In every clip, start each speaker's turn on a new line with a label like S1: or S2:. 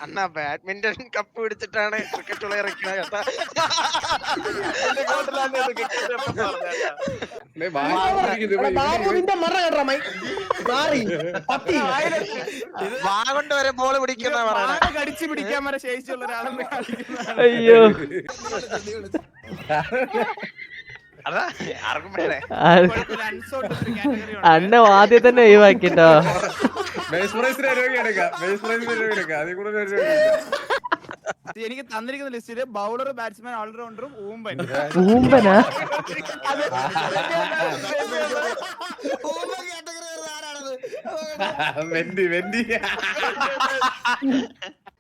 S1: അണ്ണാ badminton cup പിടിച്ചിട്ടാണ് cricket ഇറക്കുന്നത് കേട്ടാ. വാ കൊണ്ട് വരെ ബോള് പിടിക്കുന്ന
S2: കടിച്ചു പിടിക്കാൻ വരെ ശേഷിയുള്ള ഒരാളെന്ന് കാണിക്കുന്ന.
S3: അയ്യോ
S1: അതാ ആർക്കും വേണേ.
S3: അന്ന ആദ്യം തന്നെ ഒഴിവാക്കിട്ടോ.
S2: എനിക്ക് തന്നിരിക്കുന്ന ലിസ്റ്റില് ബൗളർ, ബാറ്റ്സ്മാൻ, ഓൾറൗണ്ടറും ഊമ്പൻ.
S3: ഊമ്പനാ?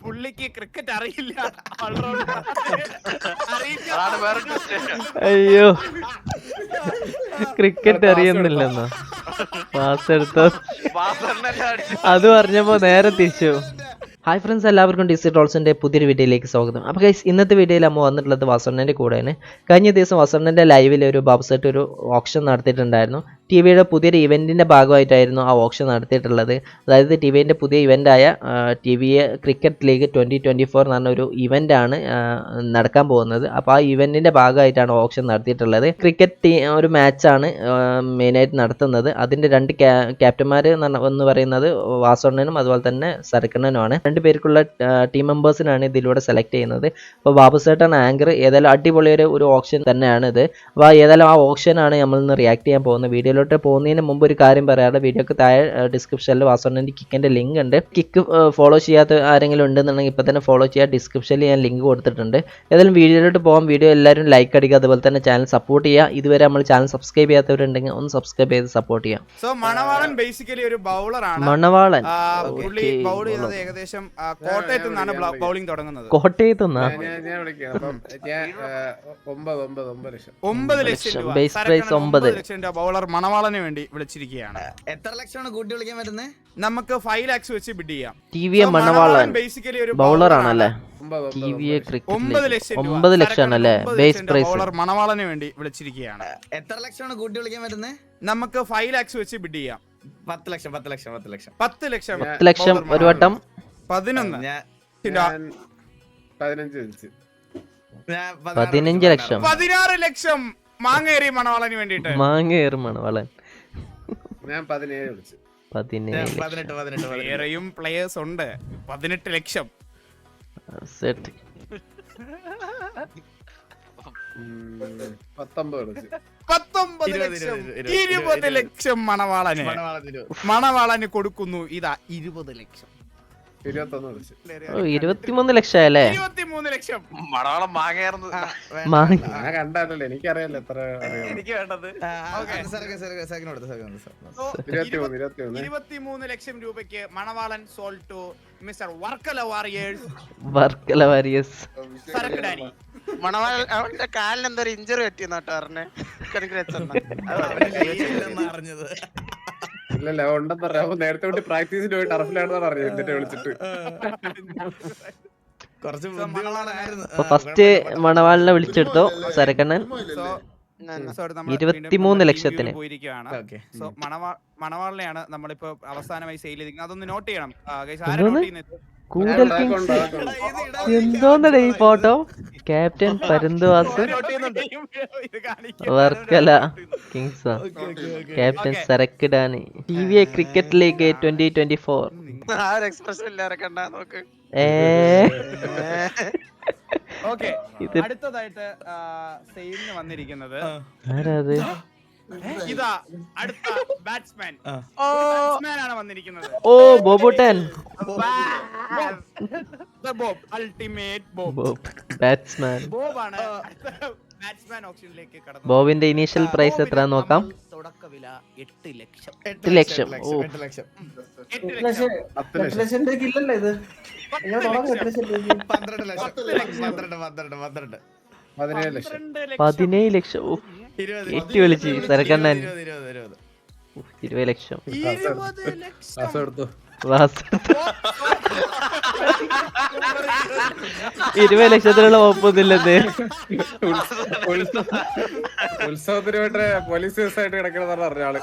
S2: പുള്ളിക്ക് ക്രിക്കറ്റ് അറിയില്ല.
S3: അയ്യോ ക്രിക്കറ്റ് അറിയുന്നില്ലെന്നോ? പാസ് എടുത്തോ? അത് പറഞ്ഞപ്പോ നേരെ തിരിച്ചു. ഹായ് ഫ്രണ്ട്സ്, എല്ലാവർക്കും DC ടോൾസിൻ്റെ പുതിയൊരു വീഡിയോയിലേക്ക് സ്വാഗതം. അപ്പോൾ ഗൈസ്, ഇന്നത്തെ വീഡിയോയിൽ നമ്മൾ വന്നിട്ടുള്ളത് വസണ്ണൻ്റെ കൂടെയാണ്. കഴിഞ്ഞ ദിവസം വസണ്ണൻ്റെ ലൈവിൽ ഒരു ബാബുസെറ്റ് ഒരു ഓപ്ഷൻ നടത്തിയിട്ടുണ്ടായിരുന്നു. ടി വിയുടെ പുതിയൊരു ഇവൻറ്റിൻ്റെ ഭാഗമായിട്ടായിരുന്നു ആ ഓപ്ഷൻ നടത്തിയിട്ടുള്ളത്. അതായത് ടി വിൻ്റെ പുതിയ ഇവൻ്റായ TV ക്രിക്കറ്റ് ലീഗ് 2024 എന്ന് പറഞ്ഞ ഒരു ഇവൻ്റാണ് നടക്കാൻ പോകുന്നത്. അപ്പോൾ ആ ഇവൻറ്റിൻ്റെ ഭാഗമായിട്ടാണ് ഓപ്ഷൻ നടത്തിയിട്ടുള്ളത്. ക്രിക്കറ്റ് ഒരു മാച്ചാണ് മെയിനായിട്ട് നടത്തുന്നത്. അതിൻ്റെ രണ്ട് ക്യാപ്റ്റന്മാർ എന്ന് പറയുന്നത് വാസണ്ണനും അതുപോലെ തന്നെ സരക്കണ്ണനുമാണ്. പേർക്കുള്ള ടീം മെമ്പേഴ്സിനാണ് ഇതിലൂടെ സെലക്ട് ചെയ്യുന്നത്. അപ്പോൾ ബാബുസേട്ടാണ് ആങ്കർ. ഏതായാലും അടിപൊളി ഒരു ഓപ്ഷൻ തന്നെയാണ് ഇത്. അപ്പോൾ ഏതായാലും ആ ഓപ്ഷനാണ് നമ്മൾ ഇന്ന് റിയാക്ട് ചെയ്യാൻ പോകുന്നത്. വീഡിയോയിലോട്ട് പോകുന്നതിന് മുമ്പ് ഒരു കാര്യം പറയാതെ, വീഡിയോക്ക് താഴെ ഡിസ്ക്രിപ്ഷനിൽ വാസണ്ണൻ്റെ കിക്കിൻ്റെ ലിങ്ക് ഉണ്ട്. കിക്ക് ഫോളോ ചെയ്യാത്ത ആരെങ്കിലും ഉണ്ടെന്നുണ്ടെങ്കിൽ ഇപ്പോൾ തന്നെ ഫോളോ ചെയ്യുക. ഡിസ്ക്രിപ്ഷനിൽ ഞാൻ ലിങ്ക് കൊടുത്തിട്ടുണ്ട്. ഏതായാലും വീഡിയോയിലോട്ട് പോകാം. വീഡിയോ എല്ലാവരും ലൈക്ക് അടിക്കുക, അതുപോലെ തന്നെ ചാനൽ സപ്പോർട്ട് ചെയ്യുക. ഇതുവരെ നമ്മൾ ചാനൽ സബ്സ്ക്രൈബ് ചെയ്യാത്തവരുണ്ടെങ്കിൽ ഒന്ന് സബ്സ്ക്രൈബ് ചെയ്ത് സപ്പോർട്ട് ചെയ്യാം.
S2: സോ മണവാളൻ ബേസിക്കലി ഒരു ബൗളറാണ്.
S3: മണവാളൻ
S2: പുള്ളി ബൗൾ ചെയ്യുന്നത് ഏകദേശം കോട്ടയത്ത് നിന്നാണ് ബൗളിംഗ് തുടങ്ങുന്നത്.
S3: കോട്ടയത്ത് നിന്നാ?
S2: 9 ലക്ഷം രൂപ
S3: ബേസ് പ്രൈസ് 9
S2: ലക്ഷം രൂപ ബൗളർ മണവാളന് വേണ്ടി വിളിച്ചിരിക്കുകയാണ്.
S4: എത്ര ലക്ഷമാണ് കൂട്ടി വിളിക്കാൻ പറ്റുന്നത്?
S2: നമുക്ക് 5 lakhs വെച്ച് ബിഡ് ചെയ്യാം.
S3: TV മണവാളൻ
S2: ബേസിക്കലി ഒരു
S3: ബൗളർ ആണല്ലേ? TV
S2: 9 ലക്ഷം
S3: 9 ലക്ഷം ആണല്ലേ ബേസ് പ്രൈസ്?
S2: ബൗളർ മണവാളന് വേണ്ടി വിളിച്ചിരിക്കുകയാണ്.
S4: എത്ര ലക്ഷമാണ് കൂട്ടി വിളിക്കാൻ പറ്റുന്നത്?
S2: നമുക്ക് 5 lakhs വെച്ച് ബിഡ് ചെയ്യാം.
S4: 10 ലക്ഷം 10 ലക്ഷം 10 ലക്ഷം
S2: 10 ലക്ഷം
S3: 10 ലക്ഷം ഒരു വട്ടം
S2: 11
S3: 15 ലക്ഷം
S2: 16 ലക്ഷം മാങ്ങേറി മണവാളന് വേണ്ടിട്ട്.
S3: മാങ്ങേറി മണവാളൻ
S4: 17
S2: വേറെയും പ്ലേയേഴ്സ് ഉണ്ട്. 18 ലക്ഷം
S3: സെറ്റ്
S2: 19 ലക്ഷം 20 ലക്ഷം മണവാളന് കൊടുക്കുന്നു. ഇതാ 20 ലക്ഷം
S3: 23 ലക്ഷം അല്ലേ?
S2: 23 ലക്ഷം
S1: മണവാളം മാങ്ങയായിരുന്നു.
S5: കണ്ടല്ലോ, എനിക്കറിയാലോ എത്ര.
S1: എനിക്ക് വേണ്ടത്
S2: 23 ലക്ഷം രൂപയ്ക്ക് Manavalan sold to mister Varkala warriors.
S3: Varkala warriors
S2: സരക്കടാനി.
S1: അവന്റെ കാലിന് എന്തോ ഇഞ്ചറി പറ്റിയെന്നാട്ടോ പറഞ്ഞേ.
S4: അറിഞ്ഞത്
S5: ഇല്ലല്ല, ഉണ്ടെന്ന് പറയാം. നേരത്തെ കൊണ്ട് പ്രാക്ടീസിന് പോയി ടർഫിലാണെന്ന് പറഞ്ഞു എന്നിട്ട് വിളിച്ചിട്ട്.
S4: കുറച്ച്
S3: ഫസ്റ്റ് മണവാളിനെ വിളിച്ചെടുത്തോ സരക്കണ്ണൻ. 23 ലക്ഷത്തിന്
S2: പോയിരിക്കുകയാണ്. സോ മണവാളിനെയാണ് നമ്മളിപ്പോ അവസാനമായി സെയിൽ ചെയ്തിരിക്കുന്നത്. അതൊന്ന് നോട്ട് ചെയ്യണം.
S3: കൂടൽ കിങ്സ് എന്തോന്നടേ ഈ ഫോട്ടോ? ക്യാപ്റ്റൻ പരുന്തുവാസ് വർക്കല കിങ്സ്, ക്യാപ്റ്റൻ സരക്കിടാനി, TV ക്രിക്കറ്റ് ലീഗ് 2024.
S2: അടുത്തതായിട്ട് സെയിലിന് വന്നിരിക്കുന്നത്
S3: ആരാത്?
S2: ഇതാ അടുത്ത ബാറ്റ്സ്മാൻ ആണ് വന്നിരിക്കുന്നത്.
S3: ഓ ബോബുട്ടൻ,
S2: ബോബ്, അൾട്ടിമേറ്റ് ബോബ്
S3: ബാറ്റ്സ്മാൻ.
S2: ബോബാണ് ബാറ്റ്സ്മാൻ ഓപ്ഷനിലേക്ക് കടന്നത്.
S3: ബോബിന്റെ ഇനീഷ്യൽ പ്രൈസ് എത്ര നോക്കാം?
S2: തുടക്ക വില 8 ലക്ഷം.
S3: 8 ലക്ഷം. ഓ
S2: 8 ലക്ഷം
S5: 10 ലക്ഷം.
S4: 12 ലക്ഷം
S3: 17 ലക്ഷം. ഓ 8 വിളിച്ച് സരക്കണ്ണൻ. 20 ലക്ഷം. 20 ലക്ഷത്തിനുള്ള ഒപ്പൊന്നില്ലെന്ന്.
S5: ഉത്സവത്തിന് വേണ്ടി പോലീസ് കേസായിട്ട് കിടക്കണമെന്ന് പറഞ്ഞ ആള്.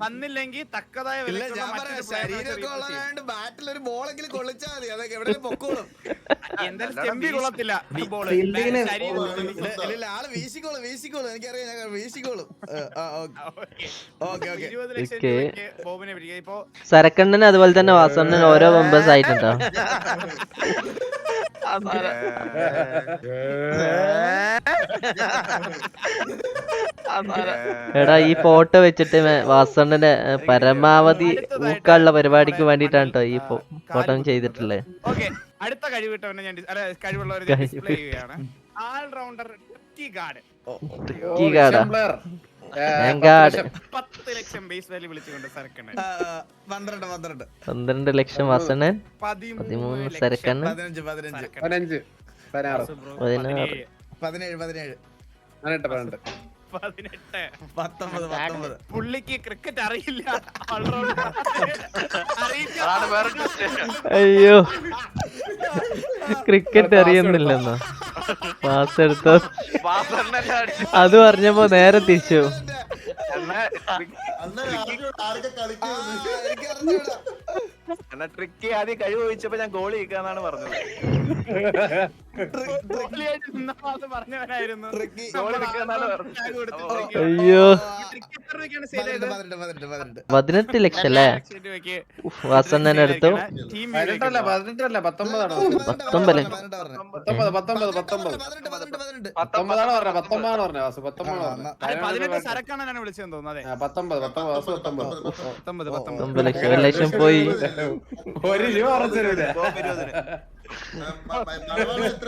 S2: വന്നില്ലെങ്കിൽ തക്കതായ
S4: ഇല്ല ഞാൻ പറയാം ശരീരമൊക്കെ ഉള്ളതാണ്ട് ബാറ്റിൽ ഒരു ബോളെങ്കിലും കൊള്ളിച്ചാൽ മതി അതൊക്കെ എവിടെ പൊക്കോളും.
S2: എന്തായാലും സ്റ്റെമ്പി കൊള്ളത്തില്ല ഈ ബോള്.
S4: ഇല്ല ആള് വീശിക്കോളും എനിക്കറിയാം ഞാൻ വീശിക്കോളും. ഓക്കെ
S2: 20 ലക്ഷം രൂപയ്ക്ക് ബോബിനെ പിടിക്കുക. ഇപ്പൊ
S3: സരക്കണ്ണന് അതുപോലെ തന്നെ വാസണ്ണൻ ഓരോ മെമ്പേഴ്സ് ആയിട്ടുണ്ടോ? എടാ ഈ ഫോട്ടോ വെച്ചിട്ട് വാസണ്ണന്റെ പരമാവധി ഊക്കാനുള്ള പരിപാടിക്ക് വേണ്ടിട്ടാണ് കേട്ടോ ഈ ഫോട്ടോ ചെയ്തിട്ടുള്ളത്.
S2: ഓക്കെ അടുത്ത കഴിവിട്ടവനെ ഞാൻ കഴിവുള്ളവരെ ഡിസ്പ്ലേ ചെയ്യുകയാണ്. All rounder tricky guard. 10 ലക്ഷം ബേസ് വാല്യൂ വിളിച്ചുകൊണ്ട് സരക്കണ്ണൻ.
S3: 12 ലക്ഷം വാസണ്ണൻ, 13 സരക്കണ്ണൻ,
S5: 15 16
S2: 17 പുള്ളിക്ക് ക്രിക്കറ്റ് അറിയില്ല.
S3: അയ്യോ ക്രിക്കറ്റ് അറിയുന്നില്ലെന്നോ പാസ് എടുത്തോ? അത് പറഞ്ഞപ്പോ നേരെ തിരിച്ചു.
S1: ട്രിക്കി ആദ്യം കഴിവ് ചോദിച്ചപ്പോ ഞാൻ ഗോളി ഇരിക്കാന്നാണ് പറഞ്ഞത്.
S2: പറഞ്ഞവനായിരുന്നു.
S3: അയ്യോ 18 ലക്ഷം അല്ലേ വാസണ്ണൻ എടുത്തു?
S5: 18 അല്ല 19 ആണ്.
S3: 19 ലക്ഷം.
S2: 18 സരക്കണ്ണനാണ് വിളിച്ചതെന്ന് തോന്നുന്നത്.
S3: 19 ലക്ഷം. 1 ലക്ഷം പോയി.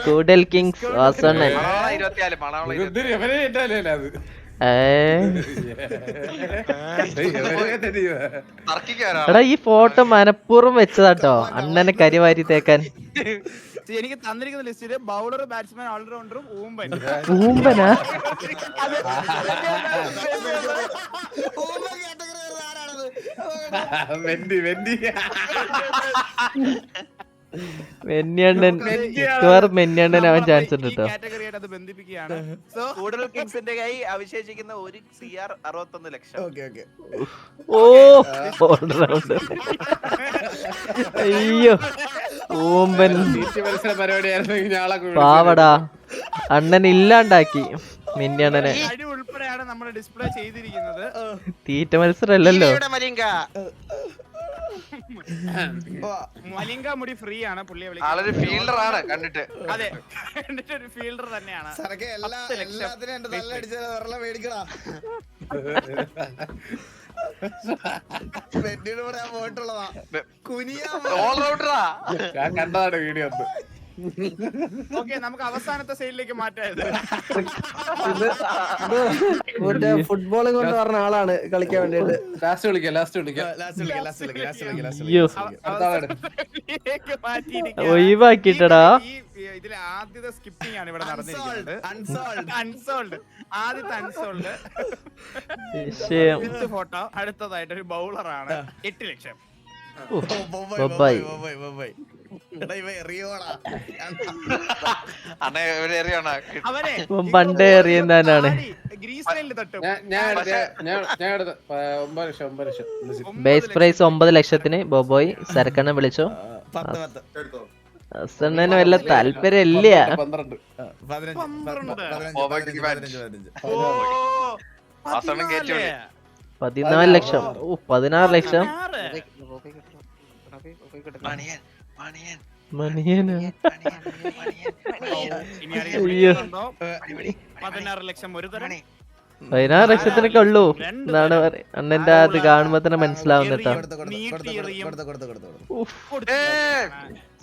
S3: കൂടൽ കിങ്സ് വാസണ്ണൻ. എടാ ഈ ഫോട്ടോ മനഃപൂർവ്വം വെച്ചതാട്ടോ അണ്ണനെ കരിവാരി തേക്കാൻ.
S2: എനിക്ക് തന്നിരിക്കുന്ന ലിസ്റ്റില് ബൗളർ, ബാറ്റ്സ്മാൻ, ഓൾറൗണ്ടറും ഊമ്പൻ.
S3: ഊമ്പനാ? മെന്നിയണ്ണൻ മെന്നിയണ്ണൻ അവൻ ചാൻസ് ഉണ്ട് കേട്ടോ.
S2: കാറ്റഗറിയായിട്ട് അത് ബന്ധിപ്പിക്കുകയാണ്.
S1: കൂടുതൽ കിങ്സിന്റെ കൈ അവശേഷിക്കുന്ന ഒരു CR 61 ലക്ഷം.
S3: ഓ ഓൾറൗണ്ടർ. അയ്യോ ഊമ്പൻ പാവടാ അണ്ണൻ ഇല്ലാണ്ടാക്കി മിന്നിയണ്ണനെ.
S2: അടി ഉൾപ്പെടെയാണ് നമ്മൾ ഡിസ്പ്ലേ ചെയ്തിരിക്കുന്നത്.
S3: തീറ്റ മത്സരമല്ലല്ലോ.
S2: മലിംഗ മുടി ഫ്രീ ആണ്. പുള്ളിയെ
S1: ആളൊരു ഫീൽഡർ ആണ് കണ്ടിട്ട്.
S2: അതെ കണ്ടിട്ട് ഒരു ഫീൽഡർ തന്നെയാണ്.
S4: എല്ലാത്തിനും എന്റെ നല്ല അടിച്ചാൽ വെള്ളം മേടിക്കടാ. വെട്ടിയുടെ കൂടെ ഞാൻ പോയിട്ടുള്ളതാ. കുനിയാ
S1: ഓൾറൗണ്ടറാ.
S5: ഞാൻ കണ്ടതാണ് വീഡിയോ.
S2: ഓക്കെ നമുക്ക് അവസാനത്തെ സൈഡിലേക്ക് മാറ്റായത്.
S6: ഫുട്ബോൾ കൊണ്ട് പറഞ്ഞ ആളാണ് കളിക്കാൻ വേണ്ടിട്ട്.
S5: ലാസ്റ്റ് വിളിക്കാം.
S3: ഒഴിവാക്കിട്ടടാ.
S2: ഇതിലെ ആദ്യത്തെ സ്കിപ്പിംഗ് ആണ് ഇവിടെ നടന്നിരിക്കുന്നത്. ആദ്യത്തെ അൺസോൾഡ് ഫോട്ടോ. അടുത്തതായിട്ട് ഒരു ബൗളറാണ്. 8 ലക്ഷം.
S3: ബൊബായ്.
S2: അവനെ
S3: പണ്ടേ എറിയുന്നതാണ്.
S2: ഗ്രീസ് ലൈനിൽ തട്ടും.
S3: ബേസ് പ്രൈസ് 9 ലക്ഷത്തിന് ബോബോയ്. സരക്കണ്ണൻ വിളിച്ചോ? ഹസണ്ണന് വല്ല താല്പര്യം ഇല്ല. 14 ലക്ഷം. 16 ലക്ഷം. മണിയനാ? അയ്യോ
S2: 16 ലക്ഷം ഒരു തരം.
S3: 16 ലക്ഷത്തിനൊക്കെ ഉള്ളൂ എന്നാണ് അണ്ണന്റെ അത് കാണുമ്പോ തന്നെ മനസ്സിലാവുന്ന കേട്ടോ.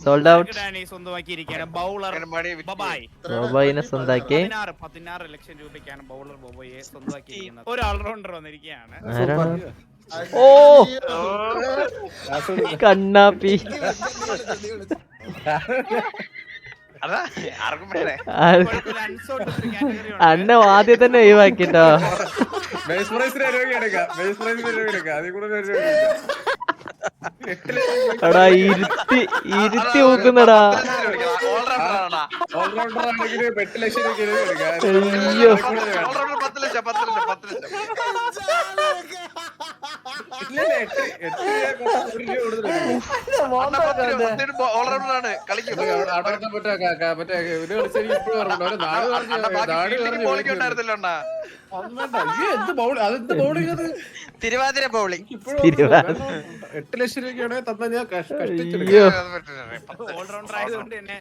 S3: Sold out.
S2: സ്വന്തമാക്കിയിരിക്കുകയാണ് ബൗളർ ബൊബായ്.
S3: ബൊബായിനെ സ്വന്താക്കി.
S2: 16 ലക്ഷം രൂപയ്ക്കാണ് ബൗളർ ബൊബോയെ സ്വന്തമാക്കിയിരിക്കുന്നത്. ഒരു ഓൾറൗണ്ടർ വന്നിരിക്കുകയാണ്.
S3: ഓ കണ്ണാപ്പി. അണ്ണ ആദ്യം തന്നെ ഒഴിവാക്കിട്ടോ. എടാ ഇരുത്തി ഊക്കുന്നടാ. അയ്യോ
S1: ഓൾറൗണ്ടറാണ് കളിക്കും. ബോളിംഗ് ഉണ്ടായിരുന്നില്ല അണ്ണാ.
S7: തിരുവാതിര ബൗളിംഗ്.
S5: 8 ലക്ഷം രൂപയ്ക്കാണ് തന്നെ ഞാൻ
S3: അയ്യോ
S2: ഓൾറൗണ്ടർ ആയതുകൊണ്ട് തന്നെ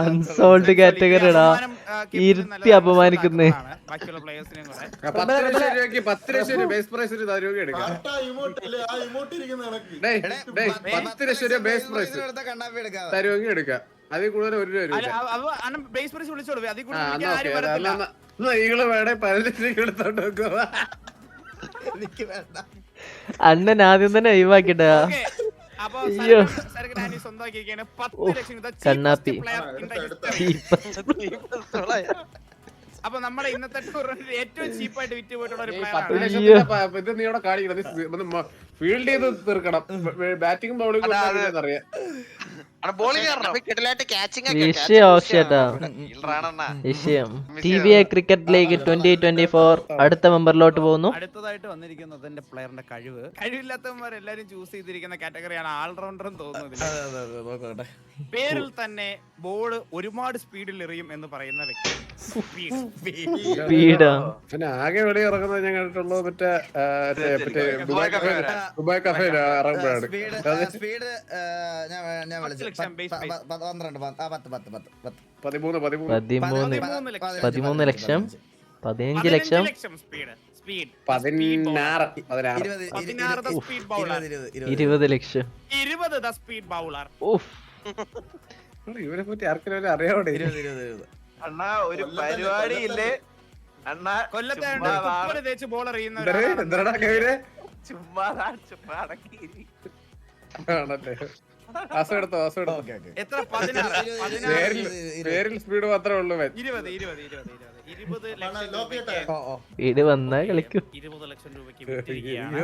S3: അൺസോൾഡ് കാറ്റഗറിടാ ഇരുത്തി അപമാനിക്കുന്നേ.
S2: ബാക്കിയുള്ള പ്ലേയേഴ്സിനെയും കൂടെ
S5: 10 ലക്ഷം രൂപയ്ക്ക് 10 ലക്ഷം രൂപ ബേസ് പ്രൈസ് രൂപ എടുക്കാം. 10 ലക്ഷം രൂപ ബേസ് പ്രൈസ് തരുമെങ്കിൽ എടുക്കാം. അതിൽ കൂടുതൽ 1 രൂപ
S2: ബേസ് പ്രൈസ് വിളിച്ചോളൂ. അതിൽ കൂടുതൽ
S5: ആ
S2: വിളിക്കാൻ ആരും വരത്തില്ല.
S5: നിങ്ങള് വേണേ 15 ലക്ഷം എടുത്തോണ്ട് വെക്കുക.
S3: അണ്ണൻ ആദ്യം തന്നെ ഒഴിവാക്കിട്ടാ.
S2: Okay. അപ്പൊ
S3: അയ്യോ.
S2: സർക്കിൾ ആൻഡി സ്വന്തമാക്കിയിരിക്കുകയാണ് 10 ലക്ഷം. ഇത്
S3: കണ്ണാപ്പി.
S2: cheapest player in the history. അപ്പൊ നമ്മുടെ ഇന്നത്തെ ടൂർണമെന്റിൽ ഏറ്റവും ചീപ്പായിട്ട് വിറ്റ് പോയിട്ടുള്ള ഒരു പ്ലെയർ
S5: 10
S2: ആണ്.
S5: ലക്ഷത്തിന്റെ ഇത് നീ ഇവിടെ കാണിക്കണം. ഫീൽഡ് ചെയ്ത് തീർക്കണം. ബാറ്റിംഗ് ബൗളിംഗ് അറിയാം.
S7: കിടലായിട്ട് ക്യാച്ചിങ്
S3: വിഷയം ആവശ്യട്ടാ. വിഷയം TVA ക്രിക്കറ്റ് ലീഗ് 2024 അടുത്ത മെമ്പറിലോട്ട് പോകുന്നു.
S2: അടുത്തതായിട്ട് വന്നിരിക്കുന്നത് എന്റെ പ്ലെയറിന്റെ കഴിവില്ലാത്തവന്മാർ എല്ലാരും ചൂസ് ചെയ്തിരിക്കുന്ന കാറ്റഗറിയാണ് ഓൾറൗണ്ടർ എന്ന് തോന്നുന്നത്. പേരിൽ തന്നെ ബോൾ ഒരുപാട് സ്പീഡിൽ എറിയും എന്ന് പറയുന്ന വ്യക്തി.
S3: സ്പീഡാ.
S5: പിന്നെ ആകെ വെളി ഇറങ്ങുന്നത് ഞാൻ കണ്ടിട്ടുള്ളത് മറ്റേ ദുബായ് കഫേ ഇറങ്ങുമ്പോഴാണ്.
S4: സ്പീഡ് ഞാൻ വിളിച്ചു
S3: 13 ലക്ഷം 15 ലക്ഷം
S2: സ്പീഡ് സ്പീഡ്
S5: 16
S2: സ്പീഡ് ബൗളർ
S3: 20 ലക്ഷം
S2: 20 സ്പീഡ് ബൗളർ.
S5: ഇവരെ പറ്റി ആർക്കെങ്കിലും അറിയാവട്ടെ.
S1: അണ്ണാ ഒരു പരിപാടി ഇല്ലേ അണ്ണാ?
S2: കൊല്ലത്തെ തേച്ച് ബോളർ
S5: എന്താടാ കവിരെ
S1: ചുമ്മാ അടക്കി.
S5: ആണല്ലേ? ആസെടുത്തോ
S2: എത്ര 16
S5: പേരിൽ സ്പീഡ് മാത്രമേ ഉള്ളൂ.
S2: 20 ലക്ഷം
S3: വീട് വന്നാ കളിക്കും.
S2: 20 ലക്ഷം രൂപയ്ക്ക് വിറ്റിരിക്കുകയാണ്.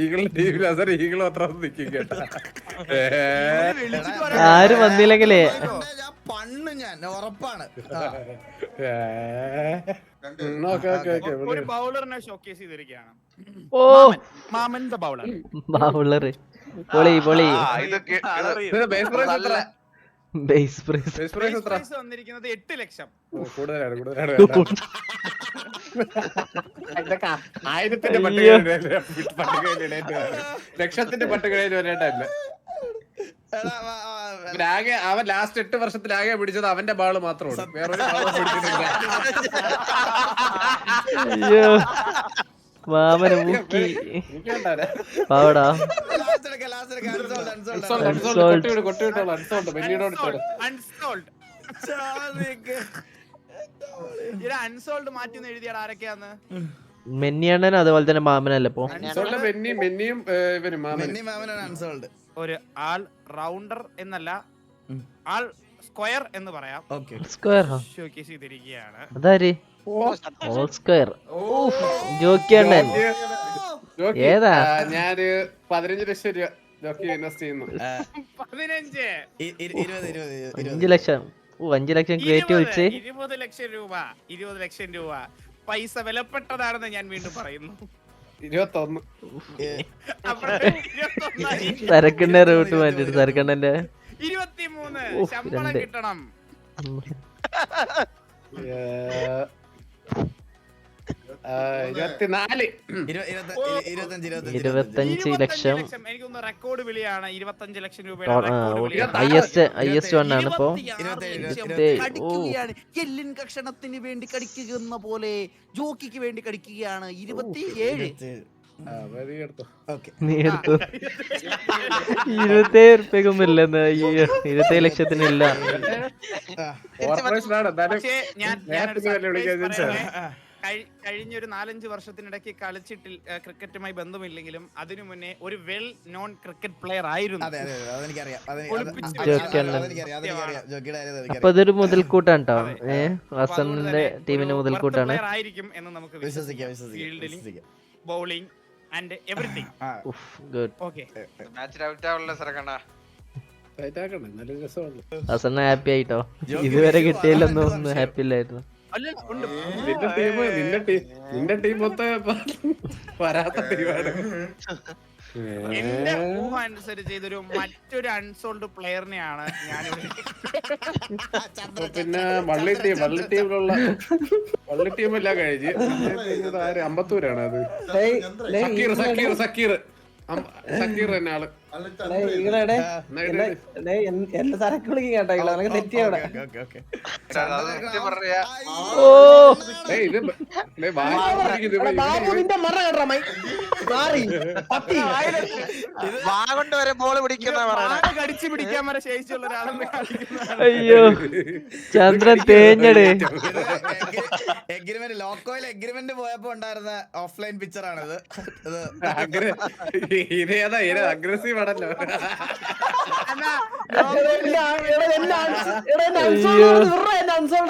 S5: ഈകളുടെ ടീമിൽ അസർ ഈകൾ മാത്രം നിൽക്കും കേട്ടോ.
S3: ആരും വന്നില്ലെങ്കിലേ
S4: പണ്ണ് ഞാൻ ഉറപ്പാണ്.
S2: ഒരു ബൗളറിനെ ഷോക്കേസ് ചെയ്തിരിക്കുകയാണ്.
S3: ഓ
S2: മാമൻ ദ ബൗളർ.
S3: ബൗളറ് പൊളി പൊളി. ബേസ് പ്രൈസ്
S2: വന്നിരിക്കുന്നത് 8 ലക്ഷം.
S5: കൂടുതലാണ് ഇതൊക്കെ 1000ന്റെ പട്ടികയിൽ ലക്ഷത്തിന്റെ പട്ടികയിൽ വരേണ്ടല്ല. ആകെ അവൻ ലാസ്റ്റ് 8 വർഷത്തിലാകെ പിടിച്ചത് അവന്റെ ബാള് മാത്രമാണ്. വേറൊരു ബാളും പിടിച്ചിട്ടില്ല.
S3: അയ്യോ മാമന് മൂക്കി പാവടാ.
S2: അൺസോൾഡ് മാറ്റി എഴുതിയാണ് ആരൊക്കെയാന്ന്?
S3: മെന്നിയണ്ണൻ അതുപോലെ തന്നെ മാമനല്ലേ ഇപ്പൊ?
S5: മെന്നിയും ഇവനും
S4: അൺസോൾഡ്.
S2: ഒരു ആൾ റൗണ്ടർ എന്നല്ല, ആൾ സ്ക്വയർ എന്ന് പറയാം.
S3: സ്ക്വയർ
S2: ഷോക്കേസ് ചെയ്തിരിക്കുകയാണ്.
S3: അതാര്? All square. ജോക്കിയണ്ണൻ ഏതാ?
S5: ഞാന് 15 ലക്ഷം രൂപ ജോക്കി ഇൻവെസ്റ്റ് ചെയ്യുന്നു.
S2: 15
S3: 5 ലക്ഷം. 5 ലക്ഷം ക്രിയേറ്റ് വിളിച്ച്
S2: 20 ലക്ഷം രൂപ. 20 ലക്ഷം രൂപ പൈസ വിലപ്പെട്ടതാണെന്ന് ഞാൻ വീണ്ടും പറയുന്നു.
S5: 21.
S3: സരക്കണ്ണന്റെ റൂട്ട് മാറ്റിട്ട് സരക്കണ്ണന്റെ
S2: 23 ശമ്പളം കിട്ടണം.
S3: 25 ലക്ഷം.
S2: എനിക്കൊന്ന് റെക്കോർഡ് വിളിയാണ്. 25 ലക്ഷം
S3: ഹൈയസ്റ്റ് വൺ ആണ് ഇപ്പൊ.
S1: എല്ലിൻ കഷണത്തിന് വേണ്ടി കടിക്കുന്ന പോലെ ജോക്കിക്ക് വേണ്ടി കടിക്കുകയാണ്. 27.
S3: നീ എടുത്തു. 27 ഉറുപ്പ്യൊന്നും ഇല്ലെന്ന്. 27 ലക്ഷത്തിനില്ല.
S2: പക്ഷേ ഞാൻ കഴിഞ്ഞ ഒരു 4-5 വർഷത്തിനിടയ്ക്ക് കളിച്ചിട്ടില്ല, ക്രിക്കറ്റുമായി ബന്ധമില്ലെങ്കിലും അതിനു മുന്നേ ഒരു വെൽ നോൺ ക്രിക്കറ്റ് പ്ലെയർ ആയിരുന്നു.
S3: അപ്പൊ അതൊരു മുതൽക്കൂട്ടാണ് കേട്ടോ. വസന്തിന്റെ ടീമിന്റെ മുതൽക്കൂട്ടാണ്
S2: ആയിരിക്കും എന്ന് നമുക്ക് വിശ്വസിക്കാം. Fielding, bowling and everything.
S3: Good.
S2: Okay,
S7: match out ആവല്ലേ സരക്കണ്ണ?
S3: വസന്ത ഹാപ്പി ആയിട്ടോ? ഇതുവരെ കിട്ടിയില്ലെന്നൊന്നും ഹാപ്പി ഇല്ലായിരുന്നു.
S2: അല്ല ഉണ്ട്.
S5: നിന്റെ ടീം മൊത്തം വരാത്ത ടീമാണ്.
S2: എന്റെ ഊഹ അനുസരിച്ച് ഇതൊരു മറ്റൊരു അൺസോൾഡ് പ്ലെയറിനെയാണ് ഞാനിവിടെ
S5: പിന്നെ വള്ളി ടീമിലുള്ള വള്ളി ടീമെല്ലാം കഴിഞ്ഞ് ആര് അമ്പത്തൂരാണ് അത്. സക്കീർ തന്നെ ആള്.
S6: എന്റെ സരക്ക് വിളിക്കും കേട്ടോ നിനക്ക് തെറ്റിയവിടെ. ബാബു നിന്റെ മറ കേട്ടോ മാറി പത്തി
S7: വാഗൊണ്ട് വരെ ബോള് പിടിക്കുന്ന
S2: കടിച്ചു പിടിക്കാൻ വരെ ശേഷിയുള്ള ഒരാളെന്ന് കാണിക്കുന്നതാണ്.
S3: അയ്യോ ചന്ദ്രൻ തേഞ്ഞടേ.
S4: എഗ്രിമെന്റ് ലോക്കോയിൽ എഗ്രിമെന്റ് പോയപ്പോ ഉണ്ടായിരുന്ന ഓഫ്ലൈൻ പിക്ചർ ആണിത്.
S5: അഗ്രസീവ് ആണല്ലോ.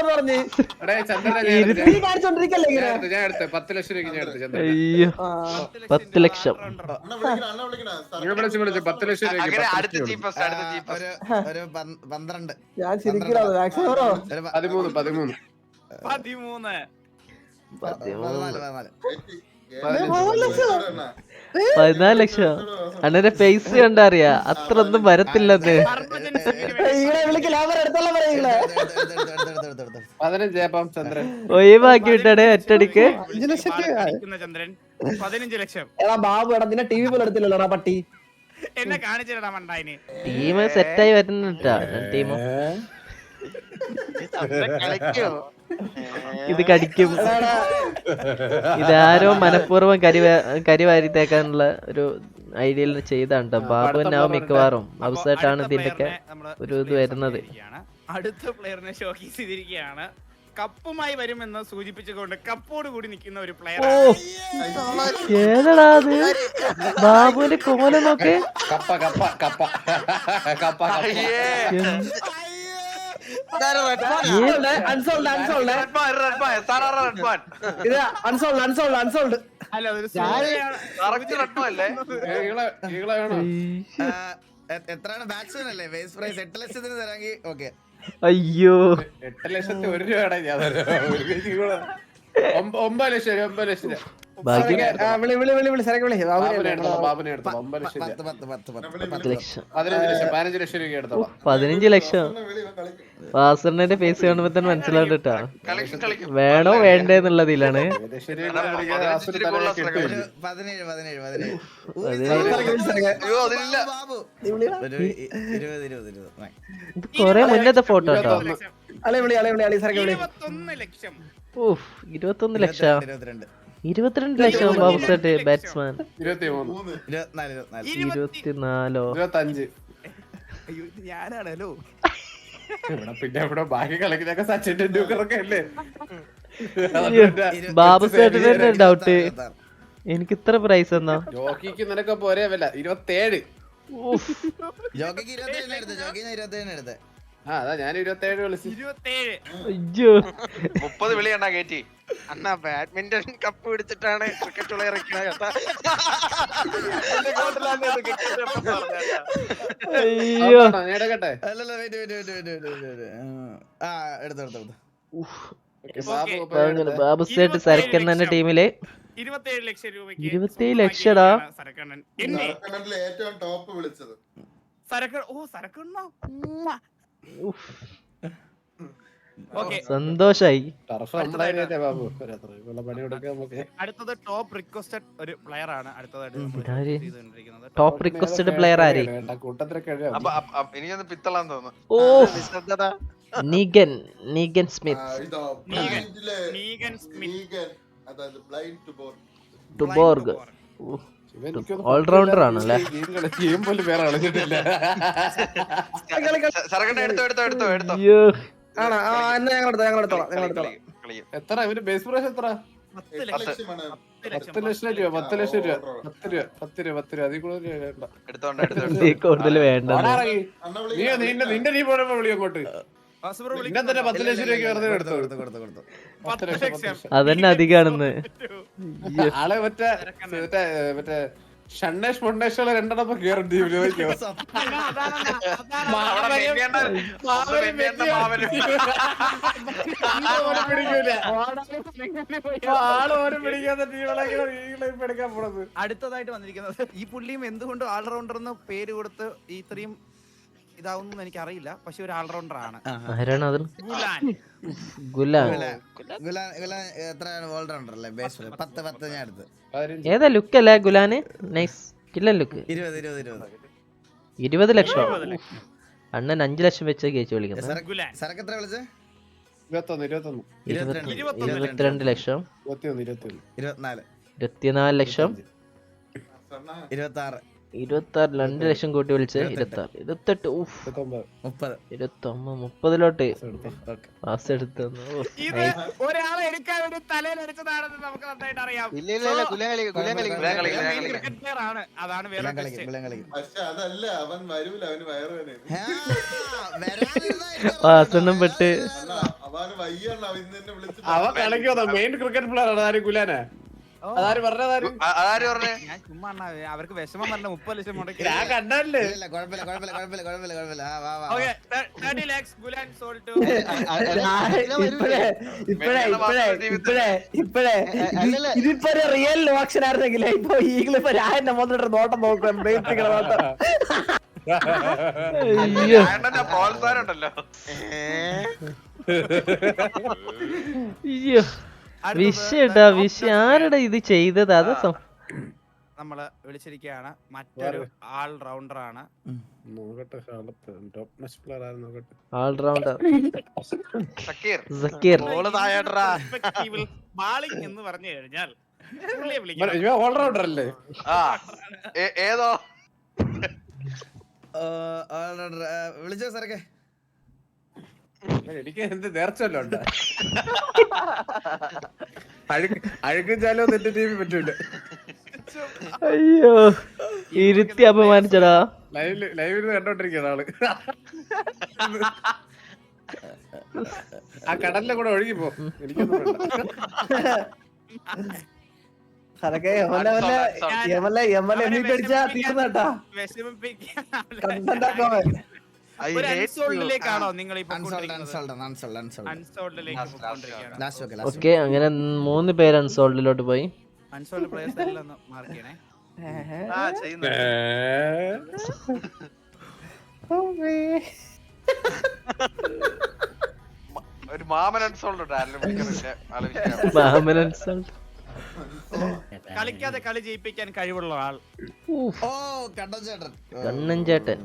S6: പറഞ്ഞ് കാണിച്ചോണ്ടിരിക്കല്ലേ ഇങ്ങനെ.
S5: ഞാൻ എടുത്ത് 10 ലക്ഷം രൂപയ്ക്ക് ഞാൻ എടുത്ത് ചന്ദ്രൻ.
S3: അയ്യോ 10 ലക്ഷം.
S5: വിളിച്ചു 10 ലക്ഷം രൂപയ്ക്ക്
S7: അടുത്ത ചീപ്പസ്റ്റ് അടുത്ത ചീപ്പസ്റ്റ്
S4: ഒരു 12
S6: ഞാൻ ശരിക്കും മാക്സിമം
S5: 13
S2: 13
S3: 14 ലക്ഷം. അണ്ണന്റെ ഫേസ് കണ്ടറിയാ അത്ര ഒന്നും വരത്തില്ലെന്ന്.
S5: ചന്ദ്രൻ
S3: ഒഴിവാക്കി വിട്ടടേ ഒറ്റടിക്ക്.
S2: ചന്ദ്രൻ 15 ലക്ഷം.
S6: എടാ ബാബു എടാ നിന്നെ ടി വി പോലും എടുത്തില്ലല്ലോടാ പട്ടി.
S2: എന്നെ കാണിച്ചിടാ മണ്ടായിന്.
S3: ടീം സെറ്റായി വരുന്നുണ്ടാ ടീം. ഇത് കടിക്കും. ഇതാരോ മനഃപൂർവ്വം കരിവാരി തേക്കാനുള്ള ഒരു ഐഡിയയിൽ ചെയ്താണ്ടോ. ബാബു തന്നെയാവും മിക്കവാറും. അവസായിട്ടാണ് ഇതിന്റെ ഒക്കെ ഒരു ഇത് വരുന്നത്.
S2: അടുത്ത പ്ലെയറിനെ ഷോക്കേസ് ചെയ്തിരിക്കുകയാണ്. കപ്പുമായി വരുമെന്ന് സൂചിപ്പിച്ചുകൊണ്ട് കപ്പോട് കൂടി നിൽക്കുന്ന ഒരു പ്ലെയർ.
S3: ഏതാടാ അത്? ബാബുവിന്റെ കോലം നോക്കേ.
S6: അൺസോൾഡ്
S2: അല്ല അതൊരു സൂചനയാണ്.
S4: എത്രയാണ് ബാറ്റ്സ്മാൻ അല്ലേ ബേസ് പ്രൈസ് 8 ലക്ഷത്തിന് തരാമെങ്കിൽ ഓക്കെ.
S3: അയ്യോ
S5: 8 ലക്ഷത്തി 1 രൂപയാണ് ഞാൻ 9 ലക്ഷം 9 ലക്ഷം
S3: ഭാഗ്യം.
S5: ബാബുനെ എടുത്തോ 9 ലക്ഷം
S3: 10 ലക്ഷം
S5: 15 ലക്ഷം രൂപ എടുത്തോളാം.
S3: 15 ലക്ഷം. വാസറിന്റെ ഫേസ് കാണുമ്പോ തന്നെ മനസ്സിലാവണ്ടാ വേണോ വേണ്ടെന്നുള്ളതിലാണ്.
S4: 17
S3: ഇത് കൊറേ മുന്നത്തെ ഫോട്ടോ കേട്ടോ.
S2: 21 ലക്ഷം.
S3: 21 ലക്ഷം 22 ലക്ഷം ബാബു സെറ്റ് ബാറ്റ്സ്മാൻ.
S5: 23
S3: 24
S5: 25
S2: അയ്യോ ഇത് ഞാനാണല്ലോ.
S5: പിന്നെ ഇവിടെ ബാക്കി കളിക്കുന്നൊക്കെ സച്ചിൻ ടെണ്ടുൽക്കർ ഒക്കെ അല്ലേ.
S3: ബാബു സെറ്റിന്റെ ഡൗട്ട് എനിക്ക് ഇത്ര പ്രൈസ് എന്നാ.
S5: ജോക്കിക്ക് നിനക്ക് പോരേ വില 27.
S4: ജോക്കിക്ക് 27 എടുത്ത് ജോക്കിന് 27 എടുത്ത്.
S5: അതാ ഞാൻ 27 വിളിച്ചു.
S2: 27.
S3: അയ്യോ
S7: 30 വിളിയണ്ണ കേറ്റി. അണ്ണാ ബാഡ്മിന്റൺ കപ്പ് പിടിച്ചിട്ടാണ് ക്രിക്കറ്റ് പ്ലെയർ
S3: അയ്യോ
S5: നേടകട്ടെ.
S4: അല്ലല്ല എടുത്തു.
S3: ബാബു സെറ്റ് സരക്കണ്ണന്റെ ടീമില്
S2: 27 ലക്ഷം രൂപയ്ക്ക്
S3: 27 ലക്ഷടാ.
S2: സരക്കണ്ണൻ
S8: ഏറ്റവും ടോപ്പ് വിളിച്ചത്
S2: സരക്കണ്ണ. ഓക്കെ
S3: സന്തോഷായി.
S2: അടുത്തത് ടോപ്പ് റിക്വസ്റ്റഡ് ഒരു പ്ലെയർ ആണ്. അടുത്തതായിട്ട്
S3: ടോപ്പ് റിക്വസ്റ്റഡ് പ്ലെയർ ആര്?
S5: കൂട്ടത്തിലൊക്കെ
S7: എനിക്കൊന്ന് പിത്തളാന്ന് തോന്നുന്നു.
S3: ഓ നീഗൻ സ്മിത്ത്.
S8: അതായത് ബ്ലൈൻഡ്
S3: ടു ബോർഗ്. ഓൾറൗണ്ടർ ആണല്ലേ. അയ്യോ
S5: എത്ര ഇവര് ബേസ് പ്രൈസ് എത്ര?
S2: 10 ലക്ഷം.
S5: 10 ലക്ഷം രൂപ 10 ലക്ഷം രൂപ 10 രൂപ അതിൽ
S3: കൂടുതൽ വേണ്ട.
S5: നിന്റെ നീ പോയപ്പോ വിളി അങ്ങോട്ട്. പിന്നെ തന്നെ 10 ലക്ഷം രൂപയ്ക്ക് വെറുതെ എടുത്തു.
S3: അതന്നെ അധികാണെന്ന്.
S5: ആളെ മറ്റേ ഷണ്ണേഷ് മൊണ്ണേഷുള്ള രണ്ടെണ്ണം കേറും ടീമില് നോക്കിയോ. ഓനെ പിടിക്കൂല. ആള് ഓനെ പിടിക്കാത്ത ടീമുകളൊക്കെയാണ് ഇപ്പൊ എടുക്കാൻ പോണത്.
S2: അടുത്തതായിട്ട് വന്നിരിക്കുന്നത് ഈ പുള്ളിയും എന്തുകൊണ്ട് ഓൾറൗണ്ടർ എന്ന് പേര് കൊടുത്ത് ഇത്രയും ഇതാവുന്നു എനിക്ക് അറിയില്ല, പക്ഷെ ഒരു ഓൾറൗണ്ടർ ആണ്.
S3: ആരാണ് അത്?
S2: ഗുലാൻ.
S3: ഗുലാൻ.
S4: എത്രയാണ് ഓൾറൗണ്ടർ അല്ലേ? ബേസ് 10 ഞാൻ എടുത്ത്.
S3: ഏതാ ലുക്ക് അല്ലേ ഗുലാന്? Nice കില്ല look. 20 ലക്ഷം. അണ്ണൻ 5 ലക്ഷം വെച്ച് കേച്ചു വിളിക്കുന്നത്.
S2: ഗുലാൻ.
S4: സരക്ക് എത്ര വിളിച്ചേ?
S5: 21
S3: 22 ലക്ഷം.
S5: 24
S3: 24 ലക്ഷം.
S4: 26
S3: 26 2 ലക്ഷം കൂട്ടി വിളിച്ച് 26 28 ഊഫ്
S5: 30
S3: 30 പാസ് എടുത്തു.
S2: ഇത് ഒരാളെ എടുക്കാൻ വേണ്ടി തലയിലടിച്ചതാണെന്ന് നമുക്ക് നന്നായിട്ട് അറിയാം.
S7: ഇല്ല
S2: ക്രിക്കറ്റ് പ്ലെയർ ആണ്, അതാണ് വേറെ twist.
S8: പക്ഷെ അതല്ല, അവൻ വരൂല, അവന് വയറുവേന.
S3: വാസണ്ണം പെട്ട്
S8: അല്ല, അവന് വയ്യാണ്, അവൻ ഇന്ന് എന്നെ വിളിച്ച്
S5: അവൻ കളിക്കോ മെയിൻ ക്രിക്കറ്റ് പ്ലെയർ ആണ്. ആര് ഗുലാനെ? അതാര് പറഞ്ഞതാര്?
S7: ആര് പറഞ്ഞേ?
S2: ഞാൻ ചുമ്മാ അണ്ണാ, അവർക്ക് വിഷമം പറഞ്ഞ 30 ലക്ഷം മുടക്കി.
S5: ഞാൻ കണ്ടല്ലേ.
S4: കുഴപ്പമില്ല.
S2: Okay, 30 lakhs Gulan sold to.
S6: ഇതിപ്പോ റിയൽ ഓപ്ഷൻ ആയിരുന്നെങ്കിലേ ഇപ്പൊ ഈഗിൾ ഇപ്പൊ രാജന്റെ മോന്നിട്ട് നോട്ടം നോക്കും.
S3: അയ്യോ
S7: പ്രോത്സാഹനം ഉണ്ടല്ലോ.
S3: അയ്യോ വിഷയട്ടാ വിഷയം. ആരുടെ ഇത് ചെയ്തത്? അത്
S2: നമ്മള് വിളിച്ചിരിക്കുകയാണ് മറ്റൊരു ആൾ റൗണ്ടർ ആണ്.
S5: നോക്കട്ടെ ടോപ്പ് നെക്സ്റ്റ് പ്ലെയർ ആര് നോക്കട്ടെ.
S3: ഓൾറൗണ്ടർ
S7: സക്കീർ.
S3: സക്കീർ.
S7: ബോള് താഴെടാ.
S2: ബാളിംഗ് എന്ന് പറഞ്ഞു കഴിഞ്ഞാൽ പുള്ളിയെ വിളിക്കണം.
S5: ഇവ ഓൾറൗണ്ടർ അല്ലേ?
S7: ആ ഏതോ
S4: വിളിച്ചോ സരക്കെ?
S5: എനിക്ക് എന്ത് നേർച്ചല്ലോ ഉണ്ട്. അഴുക്കും ചാലോ നിന്റെ ടീമിൽ പറ്റൂല.
S3: അയ്യോ ഇരുത്തി അപമാനിച്ചടാ.
S5: ലൈവിൽ കണ്ടോണ്ടിരിക്കുന്ന ആള് ആ കടലിലെ കൂടെ ഒഴുകി പോ. എനിക്കൊന്നും
S6: തീർന്നട്ടാ.
S2: ഒരു അൺസോൾഡിലേക്കാണോ നിങ്ങൾ
S3: ഓക്കെ അങ്ങനെ 3 പേര് അൺസോൾഡിലോട്ട് പോയി.
S2: അൺസോൾഡ് പ്ലേയേഴ്സ് എല്ലാം ഒന്ന് മാർക്ക് ചെയ്യണേ.
S7: ഒരു മാമൻ അൺസോൾഡ്
S3: മാമൻ അൺസോൾഡ്.
S2: കളിക്കാതെ കളി ജയിപ്പിക്കാൻ കഴിവുള്ള ആൾ.
S3: കണ്ണൻ ചേട്ടൻ.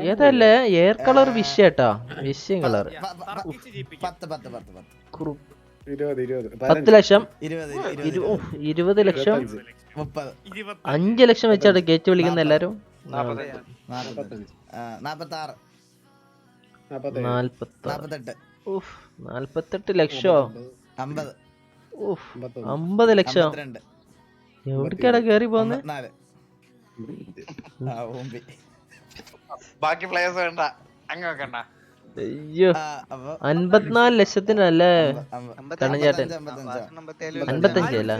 S3: ഏതല്ലേ എയർ കളർ വിഷയട്ടാ. വിഷയം കളർ 10 ലക്ഷം 20 ലക്ഷം 5 ലക്ഷം വെച്ചാണ് കേറ്റ് വിളിക്കുന്ന എല്ലാരും. 48 ലക്ഷോ? 50 ലക്ഷം എവിടേക്കാടാ കേറി പോന്നെ?
S7: ബാക്കി പ്ലേയേഴ്സ് വേണ്ട, അങ്ങ് വെക്കണ്ട.
S3: അയ്യോ 54 ലക്ഷത്തിനല്ലേ കണ്ണൻ ചേട്ടൻ? 55 അല്ല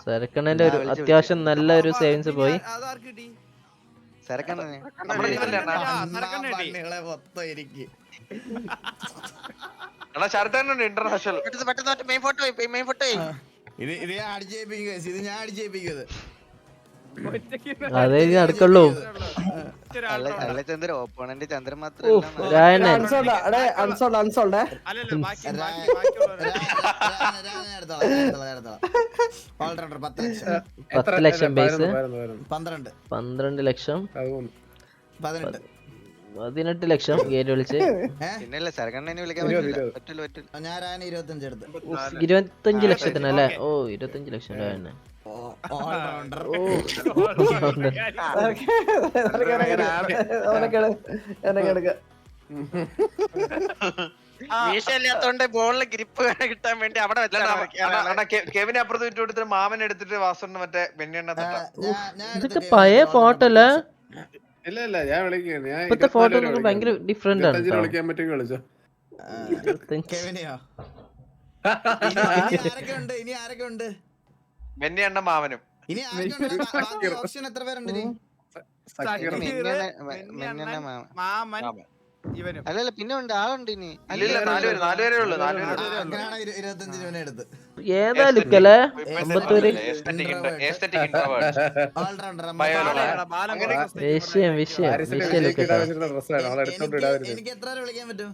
S3: സരക്കണ്ണന്റെ ഒരു അത്യാവശ്യം നല്ല ഒരു സേവിങ്സ് പോയി.
S7: ഇന്റർനാഷണൽ
S4: ഇത് ഞാൻ അടിച്ചേപ്പിക്കുന്നത്.
S3: അതേ നടക്കുള്ളൂ.
S7: ചന്ദ്ര ഓപ്പോണന്റ് ചന്ദ്രൻ
S3: രായണ്ണൻ
S4: ഓൾറൗണ്ടർ
S3: 10 ലക്ഷം ബേസ്.
S4: 12
S3: ലക്ഷം
S4: 18
S3: ലക്ഷം ഗേറ്റ് വിളിച്ച്.
S7: പിന്നല്ലേ സരകണ്ണനെ വിളിക്കാൻ പറ്റില്ല.
S4: ഞാൻ 25 എടുത്ത്.
S3: 25 ലക്ഷത്തിനല്ലേ? ഓ 25 ലക്ഷം രായണ്ണൻ.
S4: ഓൾറൗണ്ടർ
S7: വീശല്ലാത്തോണ്ട് ബോളില് ഗ്രിപ്പ് കിട്ടാൻ വേണ്ടി അവിടെ കെവിനെ അപ്പുറത്ത് വിട്ടു കൊടുത്തിട്ട് മാമൻ എടുത്തിട്ട് വാസുണ്ട് മറ്റേ വെണ്ണെണ്ണ.
S3: ഇതൊക്കെ പഴയ ഫോട്ടോ അല്ലേ?
S5: ഇല്ല ഞാൻ വിളിക്കാം.
S3: ഇപ്പത്തെ ഫോട്ടോ ഭയങ്കര ഡിഫറെന്റ് ആണ്.
S5: വിളിക്കാൻ പറ്റുമെങ്കിൽ വിളിച്ചോ.
S4: ഇനി ആരൊക്കെ ഉണ്ട്
S7: മെന്നി അണ്ണ മാമനും
S4: ഇനി ആരൊക്കെ ഓപ്ഷൻ എത്ര പേരുണ്ട് ഇനി?
S2: സക്കീർ, മെന്നി, മാമൻ, ഇവനും.
S9: അല്ലല്ല പിന്നെ ഉണ്ട് ആളുണ്ട് ഇനി.
S7: ഇല്ലില്ല, 4 പേരേ ഉള്ളൂ. 4 പേര്.
S4: അങ്ങനെയാണ് 25 രൂപ എടുത്ത്
S3: ഏതാ ലുക്കല്ലേ അമ്പത്തൂര്
S7: Aesthetic introvert.
S4: ഓൾറൗണ്ടർ
S3: വിഷയം ലുക്കട്ടോ.
S4: എനിക്ക് എത്ര രൂപ വിളിക്കാൻ പറ്റും?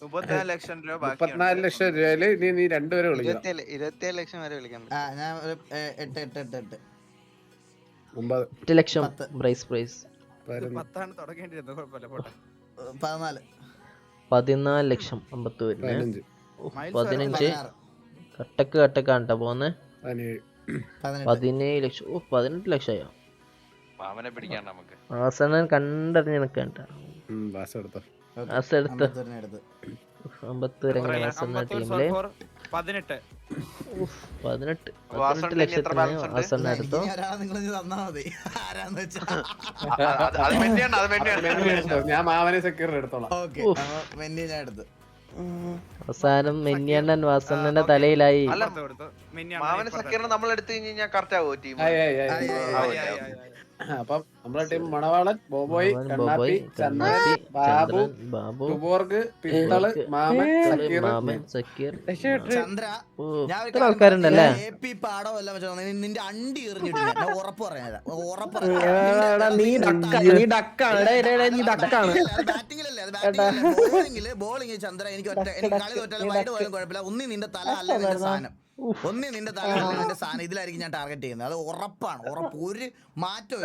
S2: 34 ലക്ഷം രൂപ
S5: 34 ലക്ഷം രൂപയില് നീ രണ്ടുപേരെ വിളിക്കണം.
S9: 27 ലക്ഷം വരെ വിളിക്കാൻ പറ്റും.
S4: ഞാൻ ഒരു 8
S5: 9
S3: 8 ലക്ഷം പ്രൈസ്
S2: 10 തുടങ്ങേണ്ടിരുന്നു. കുഴപ്പമില്ല, പോട്ടെ.
S4: 14
S3: ലക്ഷം അമ്പത്തൂരിന്
S5: 15
S3: 15 കട്ടക്കാണ് ട്ടോ പോന്നെ.
S5: 17
S3: 17 ലക്ഷം. 18 ലക്ഷമായോ?
S7: മാമനെ പിടിക്കാൻ നമുക്ക്.
S3: ആസനൻ കണ്ടറിഞ്ഞ് നിക്കണ്ട.
S5: ബാസ് എടുത്തോ.
S3: ആസ എടുത്ത് അമ്പത്തൂര് എങ്ങനെ ആസന ടീമില്
S2: 18.
S3: 18 ലക്ഷത്തിന് ആസന എടുത്തോ.
S7: അത് മെന്നിയാണ്.
S5: ഞാൻ മാമനെ സെക്യൂർ എടുത്തോളാം.
S3: അവസാനം മെന്നിയണ്ണൻ വാസണ്ണന്റെ തലയിലായി.
S7: അല്ല,
S2: കൊടുത്തു. മെന്നി
S7: മാമനെ സക്കീറിനെ നമ്മൾ എടുത്തു കഴിഞ്ഞാൽ കറക്റ്റ് ആവോ ടീം?
S5: അപ്പം നമ്മളെ ടീം മണവാളൻ, ബോബോയ്, കണ്ണാപ്പി, ചന്ദ്രൻ, ബാബു,
S3: ബാബു,
S5: തുബോർഗ്, പിത്തള്, മാമൻ, സക്കീർ.
S3: മാമൻ, സക്കീർ.
S4: ചന്ദ്ര, ഞാൻ ഒരു
S3: ഇത്ര ആൾക്കാരുണ്ടല്ലേ?
S4: AP പാടോ എല്ലാം വെച്ചോ, നിന്റെ അണ്ടി എറിഞ്ഞിട്ടില്ല. ഞാൻ ഉറപ്പ് പറഞ്ഞുതരാം.
S6: നീ ഡക്കാണ്. നീ ഡക്കാണ്.
S4: ബോളിംഗ് ചന്ദ്ര, എനിക്ക് കളി തോറ്റാലും വൈഡ് പോയാലും കുഴപ്പമില്ല. ഒന്നി നിന്റെ തല അല്ല നിന്റെ സാധനം. നിന്റെ സാധനം ഇതിലായിരിക്കും ഞാൻ ടാർഗറ്റ് ചെയ്യുന്നത്. അത് ഉറപ്പാണ്. ഒരു മാറ്റവും